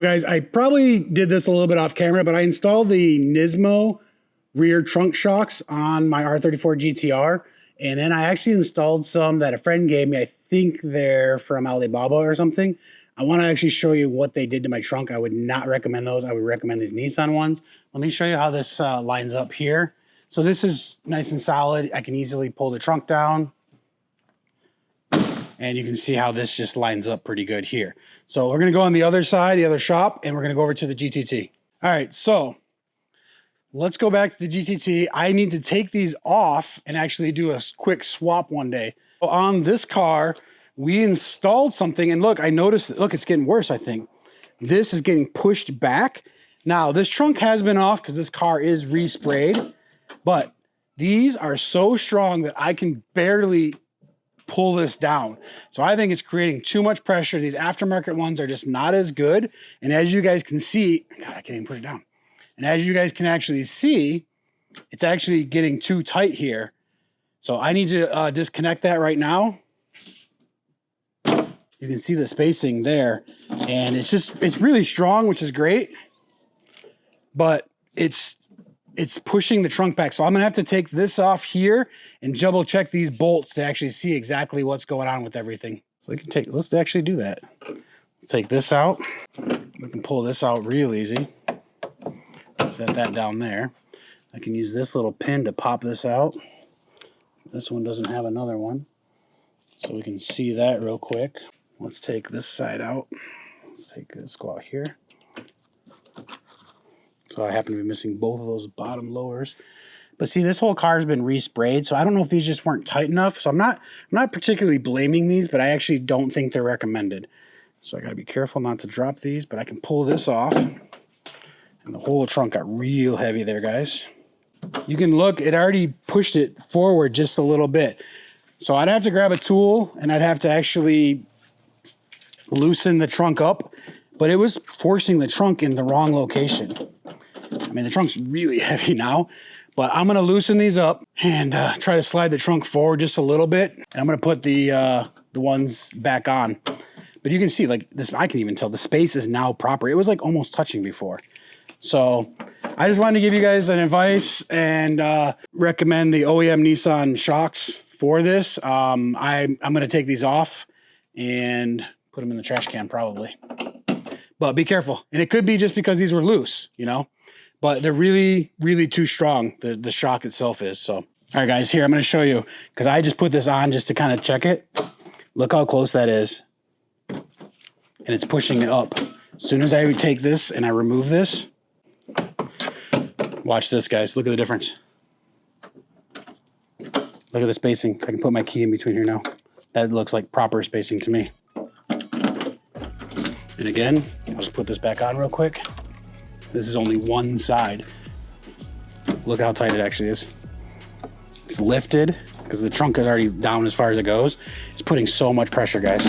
Guys, I probably did this a little bit off camera, but I installed the Nismo rear trunk shocks on my R34 GTR. And then I actually installed some that a friend gave me. I think they're from Alibaba or something. I want to actually show you what they did to my trunk. I would not recommend those. I would recommend these Nissan ones. Let me show you how this lines up here. So this is nice and solid. I can easily pull the trunk down. And you can see how this just lines up pretty good here. So we're gonna go on the other side, the other shop, and we're gonna go over to the GTT. All right, so let's go back to the GTT. I need to take these off and actually do a quick swap one day. So on this car, we installed something, and look, I noticed that, look, it's getting worse, I think. This is getting pushed back. Now, this trunk has been off because this car is resprayed, but these are so strong that I can barely pull this down. So I think it's creating too much pressure. These aftermarket ones are just not as good. And as you guys can see, God, I can't even put it down. And as you guys can actually see, it's actually getting too tight here. So I need to disconnect that right now. You can see the spacing there. And it's really strong, which is great. But it's pushing the trunk back. So I'm gonna have to take this off here and double check these bolts to actually see exactly what's going on with everything. So let's actually do that. Take this out. We can pull this out real easy. Set that down there. I can use this little pin to pop this out. This one doesn't have another one. So we can see that real quick. Let's take this side out. Let's go out here. So I happen to be missing both of those bottom lowers. But see, this whole car has been resprayed, so I don't know if these just weren't tight enough. So I'm not particularly blaming these, but I actually don't think they're recommended. So I gotta be careful not to drop these, but I can pull this off. And the whole trunk got real heavy there, guys. You can look, it already pushed it forward just a little bit. So I'd have to grab a tool and I'd have to actually loosen the trunk up, but it was forcing the trunk in the wrong location. I mean, the trunk's really heavy now, but I'm gonna loosen these up and try to slide the trunk forward just a little bit. And I'm gonna put the ones back on. But you can see, like this, I can even tell the space is now proper. It was like almost touching before. So I just wanted to give you guys an advice and recommend the OEM Nissan shocks for this. I'm gonna take these off and put them in the trash can probably. But be careful. And it could be just because these were loose, you know? But they're really, really too strong, the shock itself is. So, all right, guys, here, I'm going to show you, because I just put this on just to kind of check it. Look how close that is. And it's pushing it up. As soon as I take this and I remove this, watch this, guys. Look at the difference. Look at the spacing. I can put my key in between here now. That looks like proper spacing to me. And again, I'll just put this back on real quick. This is only one side. Look how tight it actually is. It's lifted because the trunk is already down as far as it goes. It's putting so much pressure, guys.